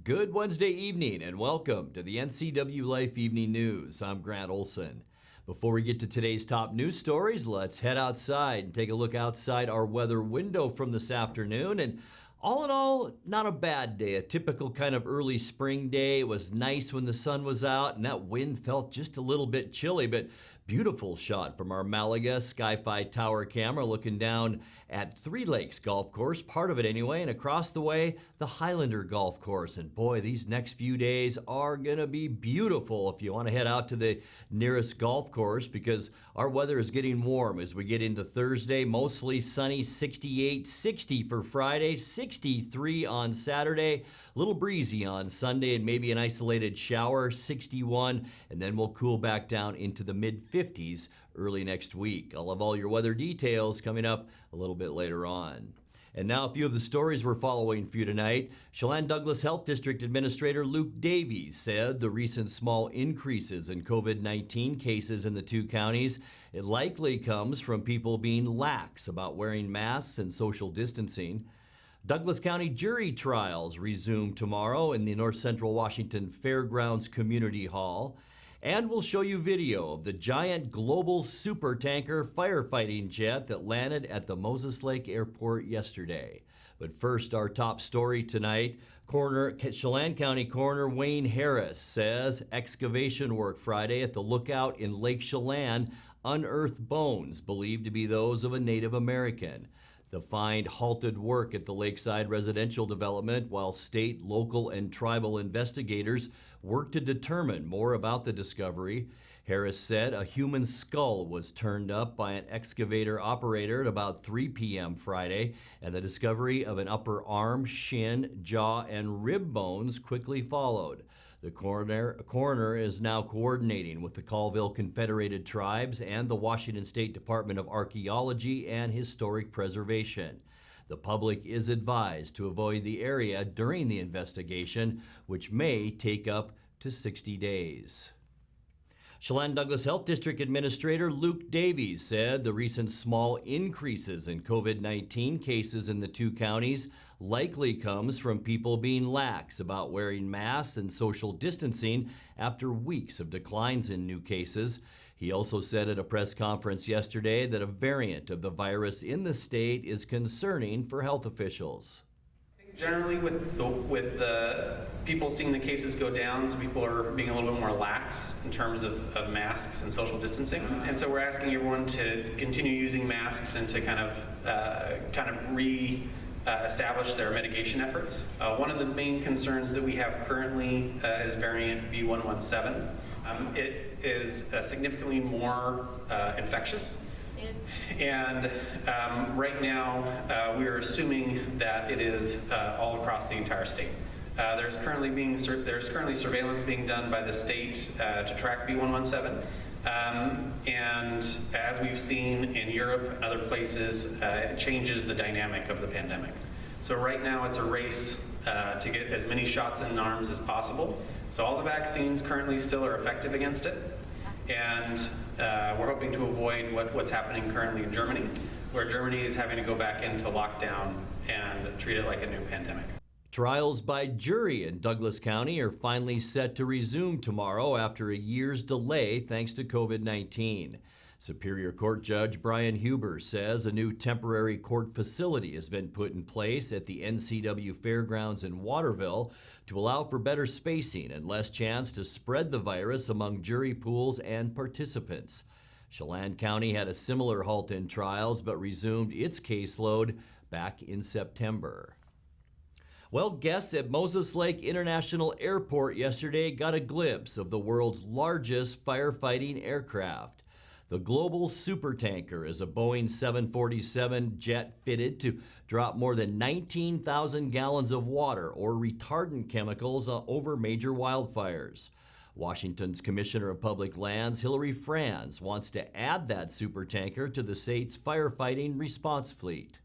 Good Wednesday evening and welcome to the NCWLIFE Evening News. I'm Grant Olson. Before we get to today's top news stories, let's head outside and take a look outside our weather window from this afternoon. And all in all, not a bad day. A typical kind of early spring day. It was nice when the sun was out and that wind felt just a little bit chilly, but beautiful shot from our Malaga Sky-Fi Tower camera looking down at Three Lakes Golf Course, part of it anyway, and across the way, the Highlander Golf Course. And boy, these next few days are gonna be beautiful if you wanna head out to the nearest golf course, because our weather is getting warm as we get into Thursday. Mostly sunny, 68, 60 for Friday, 63 on Saturday, a little breezy on Sunday and maybe an isolated shower, 61, and then we'll cool back down into the mid-50s early next week. I'll have all your weather details coming up a little bit later on. And now a few of the stories we're following for you tonight. Chelan Douglas Health District Administrator Luke Davies said the recent small increases in COVID-19 cases in the two counties, it likely comes from people being lax about wearing masks and social distancing. Douglas County jury trials resume tomorrow in the North Central Washington Fairgrounds Community Hall. And we'll show you video of the giant global supertanker firefighting jet that landed at the Moses Lake Airport yesterday. But first, our top story tonight. Chelan County Coroner Wayne Harris says excavation work Friday at the lookout in Lake Chelan unearthed bones believed to be those of a Native American. The find halted work at the lakeside residential development while state, local, and tribal investigators worked to determine more about the discovery. Harris said a human skull was turned up by an excavator operator at about 3 p.m. Friday, and the discovery of an upper arm, shin, jaw, and rib bones quickly followed. The coroner is now coordinating with the Colville Confederated Tribes and the Washington State Department of Archaeology and Historic Preservation. The public is advised to avoid the area during the investigation, which may take up to 60 days. Chelan Douglas Health District Administrator Luke Davies said the recent small increases in COVID-19 cases in the two counties likely comes from people being lax about wearing masks and social distancing after weeks of declines in new cases. He also said at a press conference yesterday that a variant of the virus in the state is concerning for health officials. Generally, with the people seeing the cases go down, so people are being a little bit more lax in terms of masks and social distancing, and so we're asking everyone to continue using masks and to kind of re-establish their mitigation efforts. One of the main concerns that we have currently is variant B117. It is significantly more infectious. And right now, we are assuming that it is all across the entire state. There's currently surveillance being done by the state to track B117. And as we've seen in Europe and other places, it changes the dynamic of the pandemic. So right now, it's a race to get as many shots in arms as possible. So all the vaccines currently still are effective against it. And we're hoping to avoid what's happening currently in Germany, where Germany is having to go back into lockdown and treat it like a new pandemic. Trials by jury in Douglas County are finally set to resume tomorrow after a year's delay thanks to COVID-19. Superior Court Judge Brian Huber says a new temporary court facility has been put in place at the NCW Fairgrounds in Waterville to allow for better spacing and less chance to spread the virus among jury pools and participants. Chelan County had a similar halt in trials but resumed its caseload back in September. Well, guests at Moses Lake International Airport yesterday got a glimpse of the world's largest firefighting aircraft. The global supertanker is a Boeing 747 jet fitted to drop more than 19,000 gallons of water or retardant chemicals over major wildfires. Washington's Commissioner of Public Lands, Hillary Franz, wants to add that supertanker to the state's firefighting response fleet.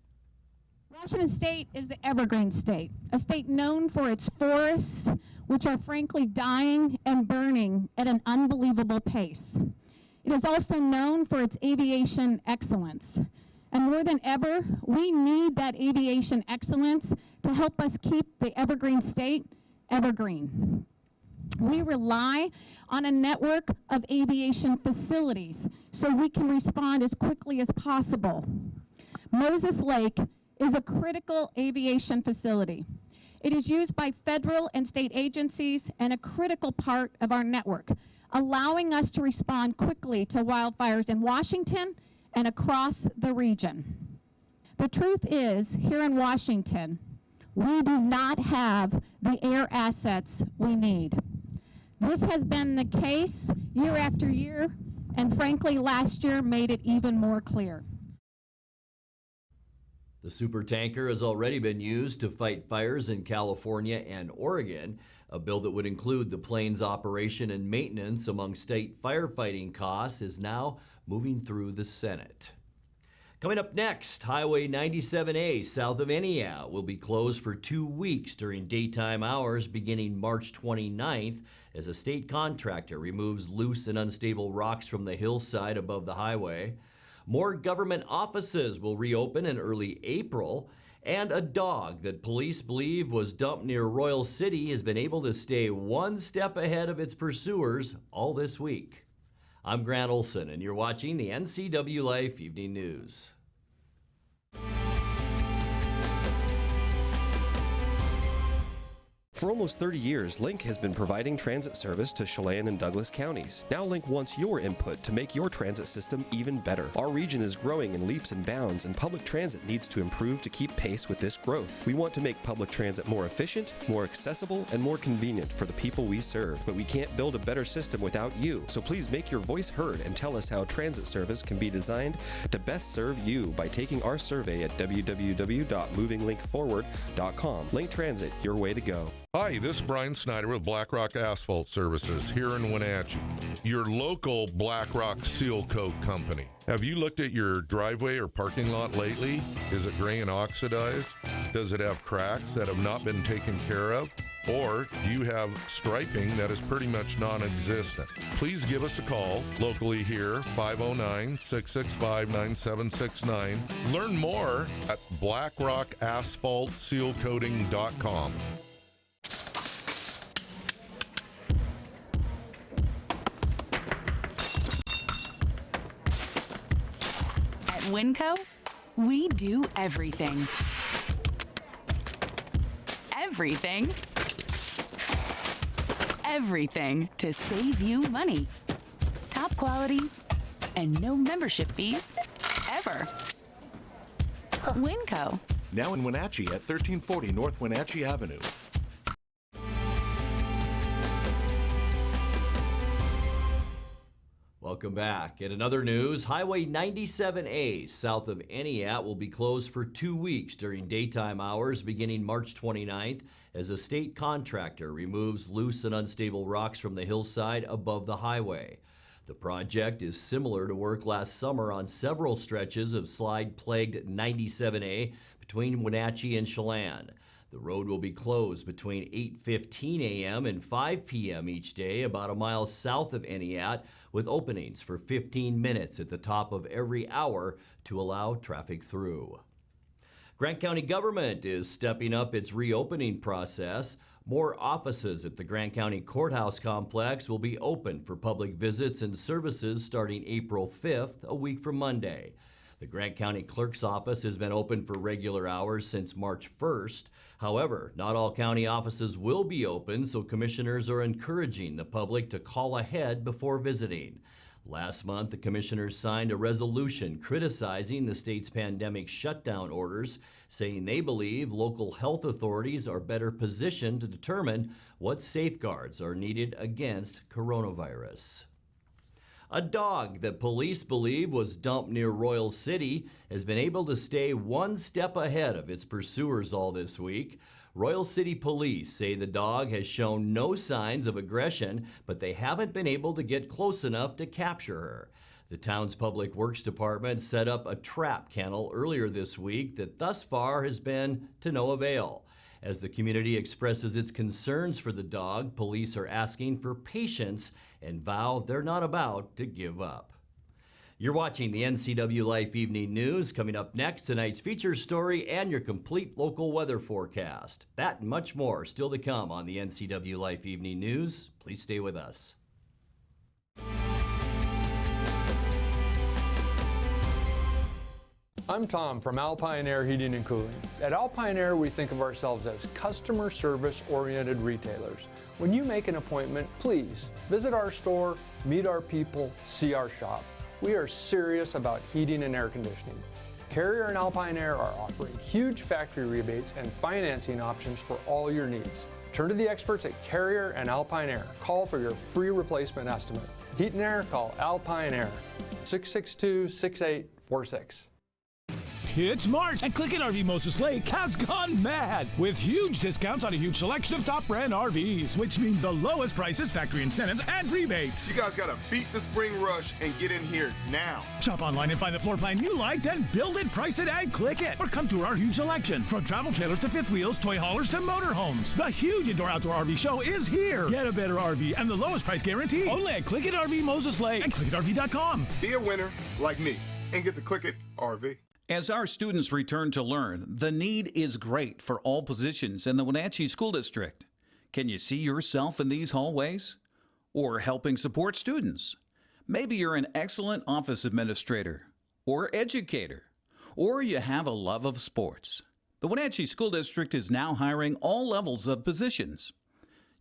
Washington State is the evergreen state, a state known for its forests, which are frankly dying and burning at an unbelievable pace. It is also known for its aviation excellence. And more than ever, we need that aviation excellence to help us keep the evergreen state evergreen. We rely on a network of aviation facilities so we can respond as quickly as possible. Moses Lake is a critical aviation facility. It is used by federal and state agencies and a critical part of our network, allowing us to respond quickly to wildfires in Washington and across the region. The truth is, here in Washington, we do not have the air assets we need. This has been the case year after year, and frankly, last year made it even more clear. The supertanker has already been used to fight fires in California and Oregon. A bill that would include the plane's operation and maintenance among state firefighting costs is now moving through the Senate. Coming up next, Highway 97A south of Eniat will be closed for 2 weeks during daytime hours beginning March 29th as a state contractor removes loose and unstable rocks from the hillside above the highway. More government offices will reopen in early April, and a dog that police believe was dumped near Royal City has been able to stay one step ahead of its pursuers all this week. I'm Grant Olson, and you're watching the NCWLIFE Evening News. For almost 30 years, Link has been providing transit service to Chelan and Douglas counties. Now Link wants your input to make your transit system even better. Our region is growing in leaps and bounds, and public transit needs to improve to keep pace with this growth. We want to make public transit more efficient, more accessible, and more convenient for the people we serve, but we can't build a better system without you. So please make your voice heard and tell us how transit service can be designed to best serve you by taking our survey at www.movinglinkforward.com. Link Transit, your way to go. Hi, this is Brian Snyder with Blackrock Asphalt Services here in Wenatchee, your local Blackrock seal coat company. Have you looked at your driveway or parking lot lately? Is it gray and oxidized? Does it have cracks that have not been taken care of? Or do you have striping that is pretty much non-existent? Please give us a call locally here, 509-665-9769. Learn more at blackrockasphaltsealcoating.com. Winco, we do everything. Everything. Everything to save you money. Top quality and no membership fees ever. Winco. Now in Wenatchee at 1340 North Wenatchee Avenue. Welcome back. In another news, Highway 97A south of Eniat will be closed for 2 weeks during daytime hours beginning March 29th as a state contractor removes loose and unstable rocks from the hillside above the highway. The project is similar to work last summer on several stretches of slide-plagued 97A between Wenatchee and Chelan. The road will be closed between 8:15 a.m. and 5 p.m. each day, about a mile south of Eniat, with openings for 15 minutes at the top of every hour to allow traffic through. Grant County government is stepping up its reopening process. More offices at the Grant County Courthouse complex will be open for public visits and services starting April 5th, a week from Monday. The Grant County Clerk's office has been open for regular hours since March 1st. However, not all county offices will be open, so commissioners are encouraging the public to call ahead before visiting. Last month, the commissioners signed a resolution criticizing the state's pandemic shutdown orders, saying they believe local health authorities are better positioned to determine what safeguards are needed against coronavirus. A dog that police believe was dumped near Royal City has been able to stay one step ahead of its pursuers all this week. Royal City police say the dog has shown no signs of aggression, but they haven't been able to get close enough to capture her. The town's Public Works Department set up a trap kennel earlier this week that thus far has been to no avail. As the community expresses its concerns for the dog, police are asking for patience and vow they're not about to give up. You're watching the NCWLIFE Evening News. Coming up next, tonight's feature story and your complete local weather forecast. That and much more still to come on the NCWLIFE Evening News. Please stay with us. I'm Tom from Alpine Air Heating and Cooling. At Alpine Air, we think of ourselves as customer service-oriented retailers. When you make an appointment, please visit our store, meet our people, see our shop. We are serious about heating and air conditioning. Carrier and Alpine Air are offering huge factory rebates and financing options for all your needs. Turn to the experts at Carrier and Alpine Air. Call for your free replacement estimate. Heat and air, call Alpine Air, 662-6846. It's March, and Click It RV Moses Lake has gone mad with huge discounts on a huge selection of top brand RVs, which means the lowest prices, factory incentives, and rebates. You guys gotta beat the spring rush and get in here now. Shop online and find the floor plan you like, then build it, price it, and click it. Or come to our huge selection, from travel trailers to fifth wheels, toy haulers to motorhomes. The huge indoor-outdoor RV show is here. Get a better RV and the lowest price guarantee only at Click It RV Moses Lake and ClickItRV.com. Be a winner like me and get to Click It RV. As our students return to learn, the need is great for all positions in the Wenatchee School District. Can you see yourself in these hallways? Or helping support students? Maybe you're an excellent office administrator or educator, or you have a love of sports. The Wenatchee School District is now hiring all levels of positions.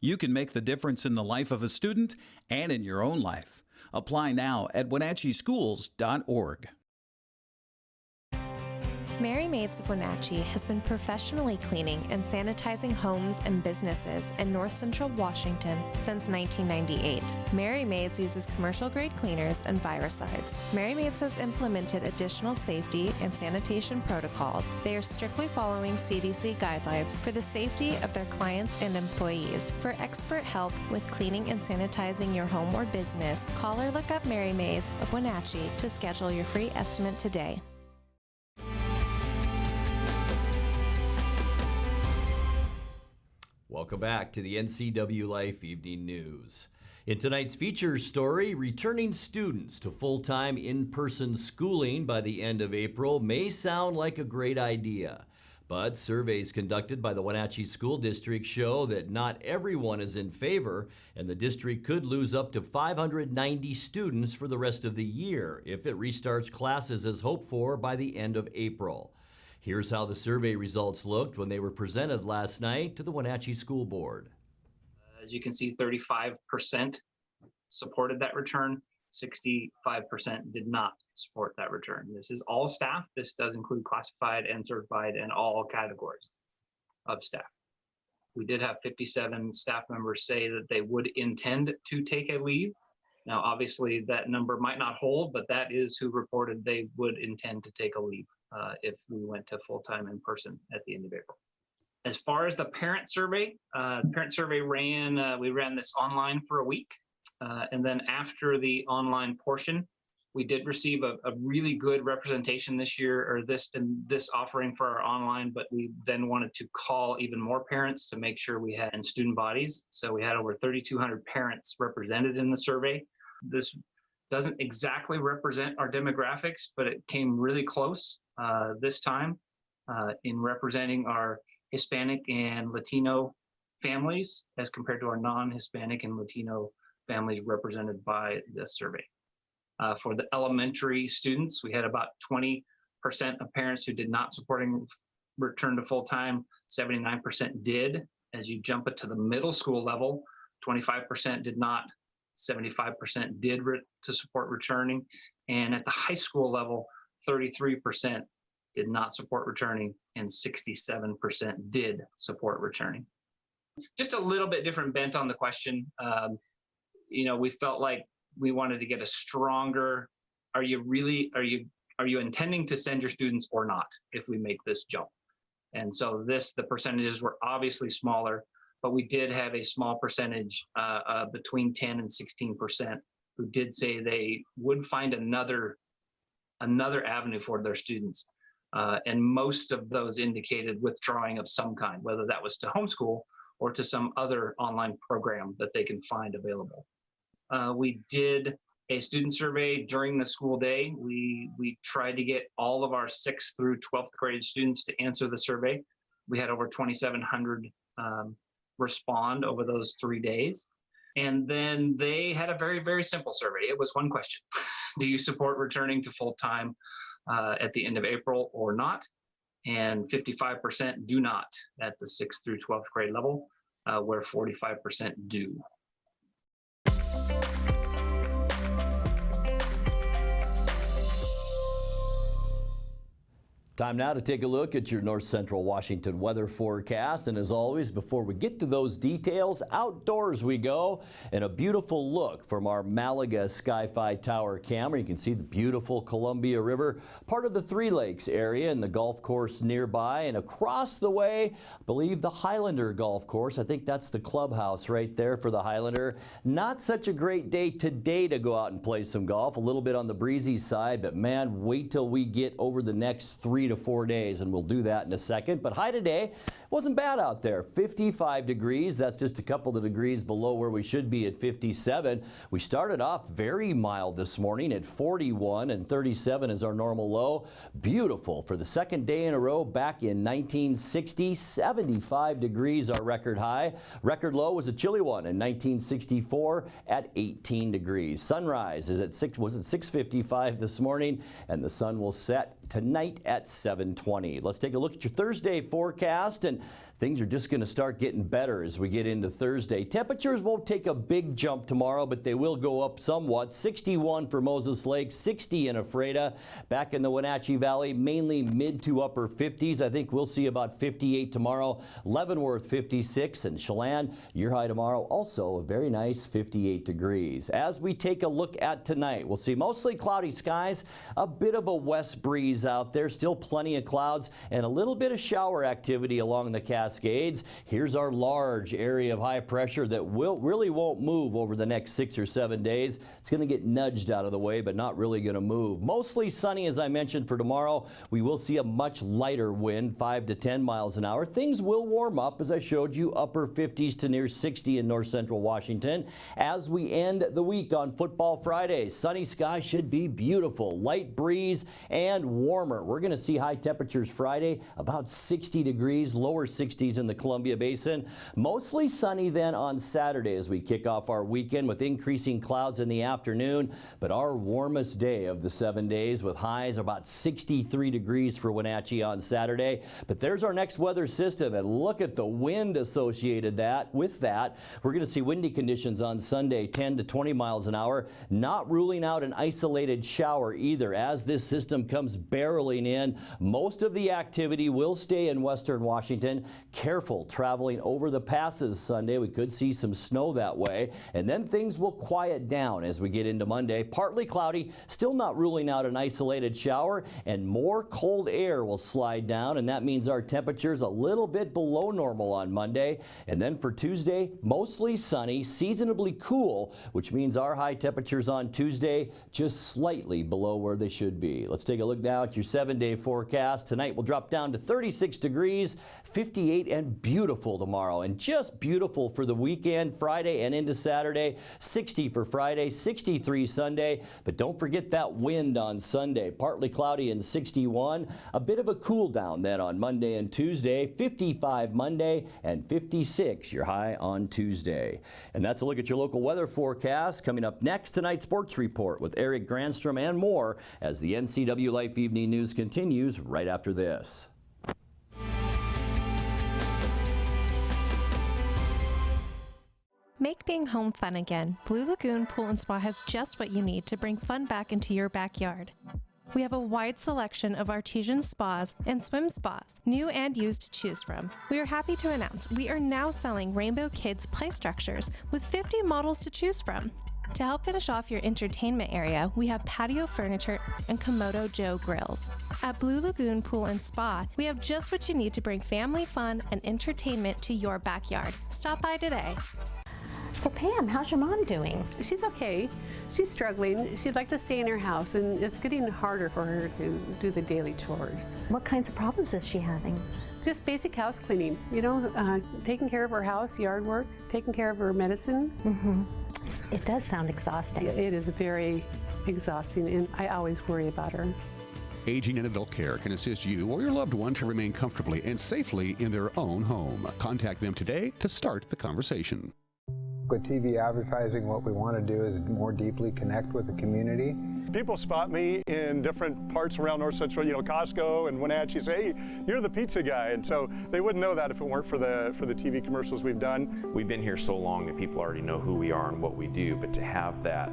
You can make the difference in the life of a student and in your own life. Apply now at wenatcheeschools.org. Mary Maids of Wenatchee has been professionally cleaning and sanitizing homes and businesses in North Central Washington since 1998. Mary Maids uses commercial-grade cleaners and viricides. Mary Maids has implemented additional safety and sanitation protocols. They are strictly following CDC guidelines for the safety of their clients and employees. For expert help with cleaning and sanitizing your home or business, call or look up Mary Maids of Wenatchee to schedule your free estimate today. Welcome back to the NCWLIFE Evening News. In tonight's feature story, returning students to full-time in-person schooling by the end of April may sound like a great idea, but surveys conducted by the Wenatchee School District show that not everyone is in favor, and the district could lose up to 590 students for the rest of the year if it restarts classes as hoped for by the end of April. Here's how the survey results looked when they were presented last night to the Wenatchee School Board. As you can see, 35% supported that return, 65% did not support that return. This is all staff. This does include classified and certified and all categories of staff. We did have 57 staff members say that they would intend to take a leave. Now, obviously, that number might not hold, but that is who reported they would intend to take a leave if we went to full-time in person at the end of April. As far as the parent survey we ran this online for a week. And then after the online portion, we did receive a really good representation this year, or this offering for our online, but we then wanted to call even more parents to make sure we had in student bodies. So we had over 3,200 parents represented in the survey. This doesn't exactly represent our demographics, but it came really close this time in representing our Hispanic and Latino families as compared to our non-Hispanic and Latino families represented by this survey. For the elementary students, we had about 20% of parents who did not supporting return to full-time, 79% did. As you jump it to the middle school level, 25% did not, 75% did to support returning. And at the high school level, 33% did not support returning and 67% did support returning. Just a little bit different bent on the question. We felt like we wanted to get a stronger, are you intending to send your students or not if we make this jump? And so the percentages were obviously smaller, but we did have a small percentage between 10 and 16% who did say they would find another avenue for their students. And most of those indicated withdrawing of some kind, whether that was to homeschool or to some other online program that they can find available. We did a student survey during the school day. We tried to get all of our 6th through 12th grade students to answer the survey. We had over 2,700 respond over those 3 days. And then they had a very, very simple survey. It was one question. Do you support returning to full-time at the end of April or not? And 55% do not at the 6th through 12th grade level, where 45% do. Time now to take a look at your North Central Washington weather forecast. And as always, before we get to those details, outdoors we go. And a beautiful look from our Malaga Sky-Fi Tower camera. You can see the beautiful Columbia River, part of the Three Lakes area and the golf course nearby. And across the way, I believe the Highlander Golf Course. I think that's the clubhouse right there for the Highlander. Not such a great day today to go out and play some golf. A little bit on the breezy side, but man, wait till we get over the next 3 to 4 days, and we'll do that in a second. But high today wasn't bad out there. 55 degrees. That's just a couple of degrees below where we should be at 57. We started off very mild this morning at 41, and 37 is our normal low. Beautiful for the second day in a row back in 1960. 75 degrees our record high. Record low was a chilly one in 1964 at 18 degrees. Sunrise is at 6:55 this morning, and the sun will set tonight at 7:20. Let's take a look at your Thursday forecast, and things are just going to start getting better as we get into Thursday. Temperatures won't take a big jump tomorrow, but they will go up somewhat. 61 for Moses Lake, 60 in Ephrata. Back in the Wenatchee Valley, mainly mid to upper 50s. I think we'll see about 58 tomorrow. Leavenworth 56, and Chelan, your high tomorrow, also a very nice 58 degrees. As we take a look at tonight, we'll see mostly cloudy skies, a bit of a west breeze out there, still plenty of clouds, and a little bit of shower activity along the Cascades. Here's our large area of high pressure that really won't move over the next 6 or 7 days. It's going to get nudged out of the way, but not really going to move. Mostly sunny, as I mentioned, for tomorrow. We will see a much lighter wind, 5 to 10 miles an hour. Things will warm up, as I showed you, upper 50s to near 60 in north central Washington. As we end the week on Football Friday, sunny sky should be beautiful. Light breeze and warmer. We're going to see high temperatures Friday, about 60 degrees, lower 60s in the Columbia Basin. Mostly sunny then on Saturday as we kick off our weekend with increasing clouds in the afternoon, but our warmest day of the 7 days with highs about 63 degrees for Wenatchee on Saturday. But there's our next weather system, and look at the wind associated with that. We're going to see windy conditions on Sunday, 10 to 20 miles an hour. Not ruling out an isolated shower either as this system comes barreling in. Most of the activity will stay in western Washington. Careful traveling over the passes Sunday. We could see some snow that way. And then things will quiet down as we get into Monday. Partly cloudy, still not ruling out an isolated shower, and more cold air will slide down, and that means our temperatures a little bit below normal on Monday. And then for Tuesday, mostly sunny, seasonably cool, which means our high temperatures on Tuesday just slightly below where they should be. Let's take a look now at your 7-day forecast. Tonight will drop down to 36 degrees, 58, and beautiful tomorrow, and just beautiful for the weekend, Friday and into Saturday. 60 for Friday, 63 Sunday, but don't forget that wind on Sunday. Partly cloudy and 61. A bit of a cool down then on Monday and Tuesday. 55 Monday and 56 your high on Tuesday. And that's a look at your local weather forecast. Coming up next, tonight's sports report with Eric Granstrom and more as the NCWLIFE Evening News continues right after this. Make being home fun again. Blue Lagoon Pool and Spa has just what you need to bring fun back into your backyard. We have a wide selection of artesian spas and swim spas, new and used to choose from. We are happy to announce we are now selling Rainbow Kids play structures with 50 models to choose from. To help finish off your entertainment area, we have patio furniture and Komodo Joe grills. At Blue Lagoon Pool and Spa, we have just what you need to bring family fun and entertainment to your backyard. Stop by today. So Pam, how's your mom doing? She's okay. She's struggling. She'd like to stay in her house, and it's getting harder for her to do the daily chores. What kinds of problems is she having? Just basic house cleaning, taking care of her house, yard work, taking care of her medicine. It does sound exhausting. It is very exhausting, and I always worry about her. Aging in Adult Care can assist you or your loved one to remain comfortably and safely in their own home. Contact them today to start the conversation. With TV advertising, what we want to do is more deeply connect with the community. People spot me in different parts around North Central, Costco and Wenatchee, say, hey, you're the pizza guy. And so they wouldn't know that if it weren't for the TV commercials we've done. We've been here so long that people already know who we are and what we do, but to have that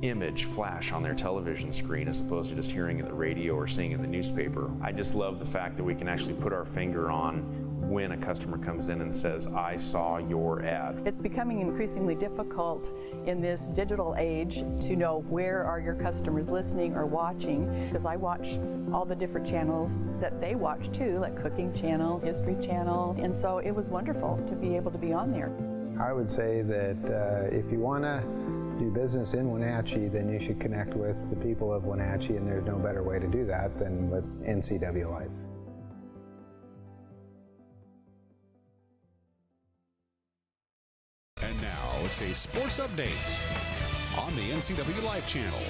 image flash on their television screen as opposed to just hearing it in the radio or seeing it in the newspaper. I just love the fact that we can actually put our finger on when a customer comes in and says, I saw your ad. It's becoming increasingly difficult in this digital age to know where are your customers listening or watching, because I watch all the different channels that they watch too, like Cooking Channel, History Channel, and so it was wonderful to be able to be on there. I would say that if you want to do business in Wenatchee, then you should connect with the people of Wenatchee, and there's no better way to do that than with NCWLIFE. And now it's a sports update on the NCWLIFE channel.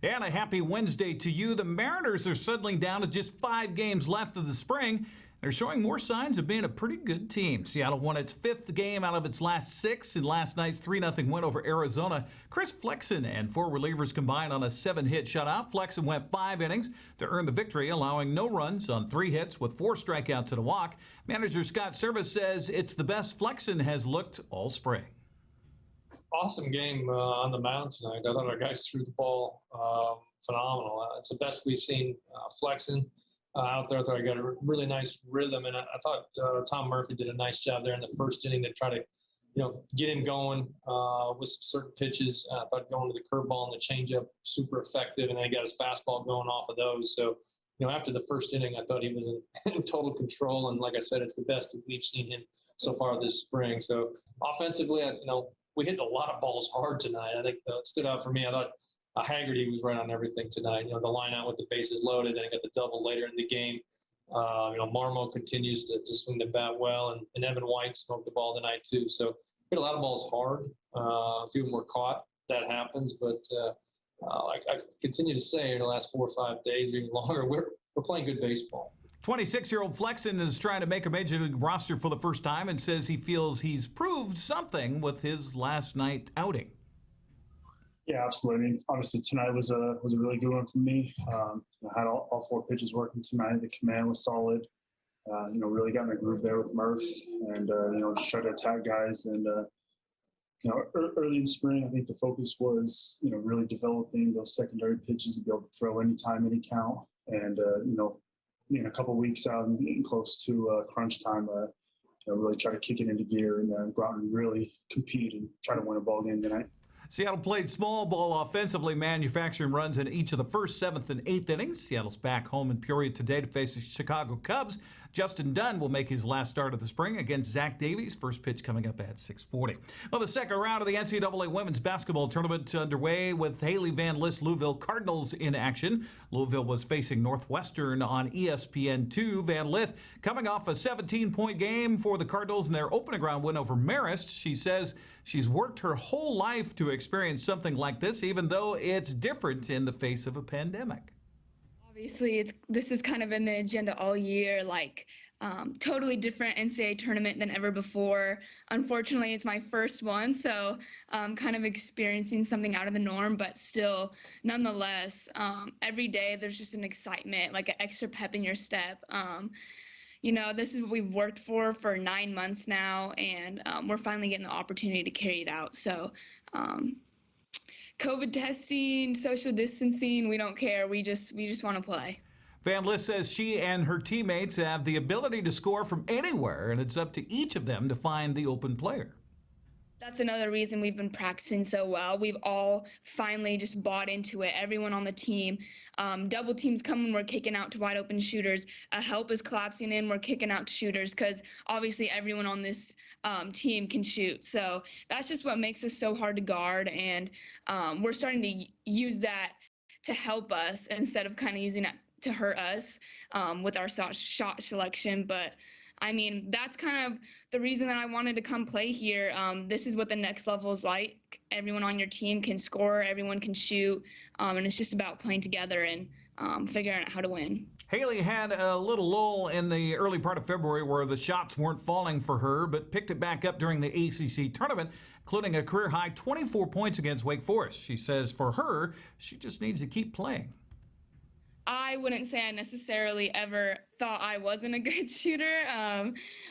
And a happy Wednesday to you. The Mariners are settling down to just 5 games left of the spring. They're showing more signs of being a pretty good team. Seattle won its 5th game out of its last 6 in last night's 3-0 win over Arizona. Chris Flexen and 4 relievers combined on a 7-hit shutout. Flexen went 5 innings to earn the victory, allowing no runs on 3 hits with 4 strikeouts and a walk. Manager Scott Service says it's the best Flexen has looked all spring. Awesome game on the mound tonight. I thought our guys threw the ball phenomenal. It's the best we've seen Flexen out there. I thought I got a really nice rhythm, and I thought Tom Murphy did a nice job there in the first inning to try to, get him going with some certain pitches. I thought going to the curveball and the changeup super effective, and then he got his fastball going off of those. So, after the first inning, I thought he was in total control, and like I said, it's the best that we've seen him so far this spring. So offensively, we hit a lot of balls hard tonight. I think it stood out for me. I thought Haggerty was right on everything tonight. The line out with the bases loaded, then he got the double later in the game. Marmo continues to swing the bat well, and Evan White smoked the ball tonight too. So hit a lot of balls hard. A few of them were caught. That happens, but like I continue to say, in the last 4 or 5 days, or even longer, we're playing good baseball. 26-year-old Flexen is trying to make a major league roster for the first time and says he feels he's proved something with his last night outing. Yeah, absolutely. I mean, obviously tonight was a really good one for me. I had all 4 pitches working tonight. The command was solid. Really got in a groove there with Murph, and just tried to attack guys. And early in spring, I think the focus was really developing those secondary pitches to be able to throw anytime, any count. And being a couple weeks out and getting close to crunch time, really try to kick it into gear and go out and really compete and try to win a ball game tonight. Seattle played small ball offensively, manufacturing runs in each of the first, 7th, and 8th innings. Seattle's back home in Peoria today to face the Chicago Cubs. Justin Dunn will make his last start of the spring against Zach Davies. First pitch coming up at 6:40. Well, the second round of the NCAA women's basketball tournament underway with Haley Van List's Louisville Cardinals in action. Louisville was facing Northwestern on ESPN2. Van Lith coming off a 17-point game for the Cardinals in their opening round win over Marist. She says she's worked her whole life to experience something like this, even though it's different in the face of a pandemic. Obviously, this is kind of in the agenda all year, totally different NCAA tournament than ever before. Unfortunately, it's my first one, so kind of experiencing something out of the norm, but still, nonetheless, every day there's just an excitement, like an extra pep in your step. This is what we've worked for 9 months now, and we're finally getting the opportunity to carry it out. So COVID testing, social distancing, we don't care. We just want to play. Van List says she and her teammates have the ability to score from anywhere, and it's up to each of them to find the open player. That's another reason we've been practicing so well. We've all finally just bought into it. Everyone on the team. Double teams coming, we're kicking out to wide open shooters. A help is collapsing in, we're kicking out to shooters, because obviously everyone on this team can shoot. So that's just what makes us so hard to guard, and we're starting to use that to help us instead of kind of using it to hurt us with our shot selection. But I mean, that's kind of the reason that I wanted to come play here. This is what the next level is like. Everyone on your team can score, everyone can shoot, and it's just about playing together and figuring out how to win. Haley had a little lull in the early part of February where the shots weren't falling for her, but picked it back up during the ACC tournament, including a career-high 24 points against Wake Forest. She says for her, she just needs to keep playing. I wouldn't say I necessarily ever thought I wasn't a good shooter,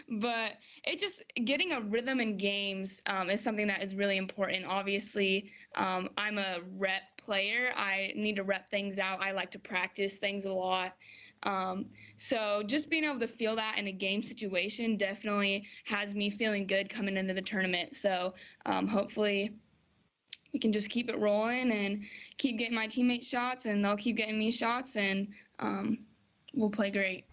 but it just getting a rhythm in games is something that is really important. Obviously, I'm a rep player. I need to rep things out. I like to practice things a lot. So just being able to feel that in a game situation definitely has me feeling good coming into the tournament. So hopefully we can just keep it rolling and keep getting my teammates shots, and they'll keep getting me shots, and we'll play great.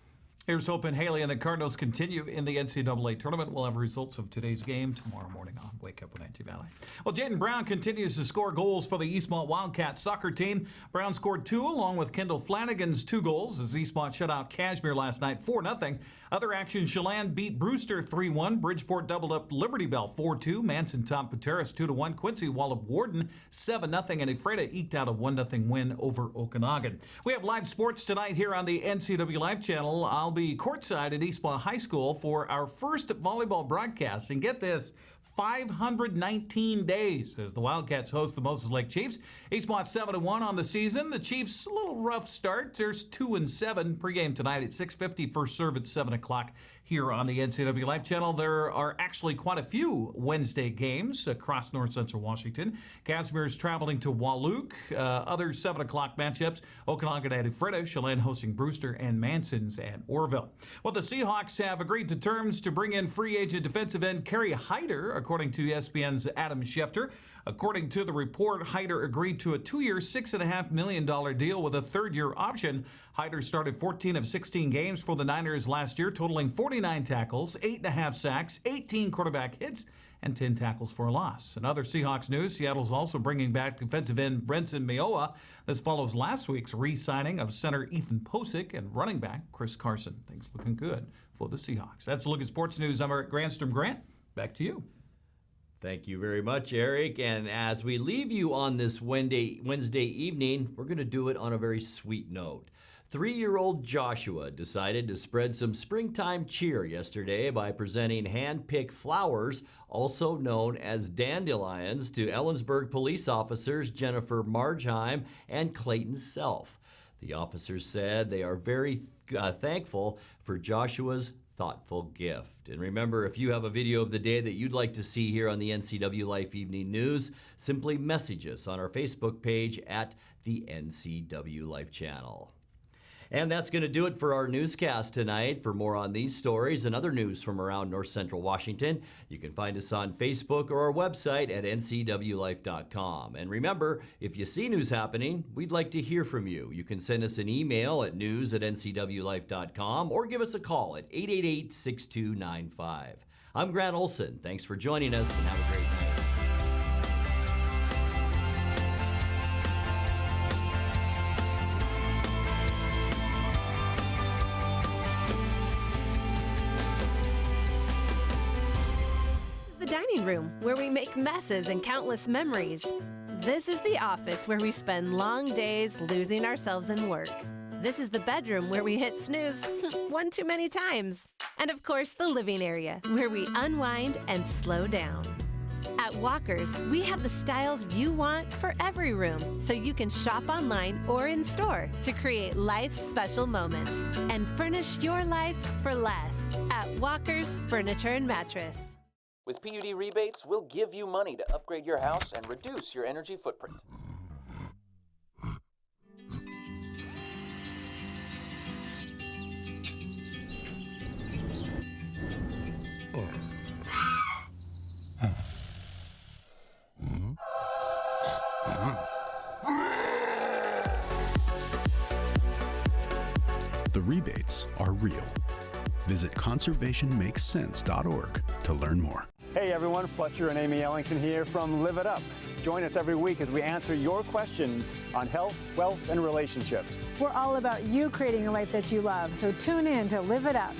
Here's hoping Haley and the Cardinals continue in the NCAA tournament. We'll have results of today's game tomorrow morning on Wake Up Wenatchee Valley. Well, Jaden Brown continues to score goals for the Eastmont Wildcats soccer team. Brown scored 2 along with Kendall Flanagan's 2 goals as Eastmont shut out Cashmere last night 4-0. Other action, Chelan beat Brewster 3-1. Bridgeport doubled up Liberty Bell 4-2. Manson topped Pateras 2-1. Quincy walloped Warden 7-0. And Ephrata eked out a 1-0 win over Okanagan. We have live sports tonight here on the NCWLIFE channel. I'll be courtside at Eastmont High School for our first volleyball broadcast. And get this, 519 days as the Wildcats host the Moses Lake Chiefs. Eastmont 7-1 on the season. The Chiefs, a little rough start. There's 2-7 pregame tonight at 6:50. First serve at 7 o'clock here on the NCWLIFE channel. There are actually quite a few Wednesday games across north central Washington. Casimir is traveling to Walook. Other 7 o'clock matchups, Okanagan at Ephrata, Chelan hosting Brewster, and Manson's at Orville. Well, the Seahawks have agreed to terms to bring in free agent defensive end Kerry Hyder, according to ESPN's Adam Schefter. According to the report, Hyder agreed to a 2-year, $6.5 million deal with a 3rd-year option. Hyder started 14 of 16 games for the Niners last year, totaling 49 tackles, 8.5 sacks, 18 quarterback hits, and 10 tackles for a loss. In other Seahawks news, Seattle's also bringing back defensive end Brenton Mayowa. This follows last week's re-signing of center Ethan Posick and running back Chris Carson. Things looking good for the Seahawks. That's a look at sports news. I'm Eric Granstrom. Grant, back to you. Thank you very much, Eric. And as we leave you on this Wednesday evening, we're going to do it on a very sweet note. 3-year-old Joshua decided to spread some springtime cheer yesterday by presenting hand-picked flowers, also known as dandelions, to Ellensburg police officers Jennifer Margheim and Clayton Self. The officers said they are very thankful for Joshua's thoughtful gift. And remember, if you have a video of the day that you'd like to see here on the NCWLIFE Evening News, simply message us on our Facebook page at the NCWLIFE channel. And that's going to do it for our newscast tonight. For more on these stories and other news from around north central Washington, you can find us on Facebook or our website at ncwlife.com. And remember, if you see news happening, we'd like to hear from you. You can send us an email at news@ncwlife.com or give us a call at 888-6295. I'm Grant Olson. Thanks for joining us and have a great night. Dining room, where we make messes and countless memories. This is the office, where we spend long days losing ourselves in work. This is the bedroom, where we hit snooze one too many times. And of course, the living area, where we unwind and slow down. At Walker's, we have the styles you want for every room, so you can shop online or in store to create life's special moments and furnish your life for less at Walker's Furniture and Mattress. With PUD rebates, we'll give you money to upgrade your house and reduce your energy footprint. The rebates are real. Visit conservationmakessense.org to learn more. Hey everyone, Fletcher and Amy Ellingson here from Live It Up. Join us every week as we answer your questions on health, wealth, and relationships. We're all about you creating a life that you love, so tune in to Live It Up.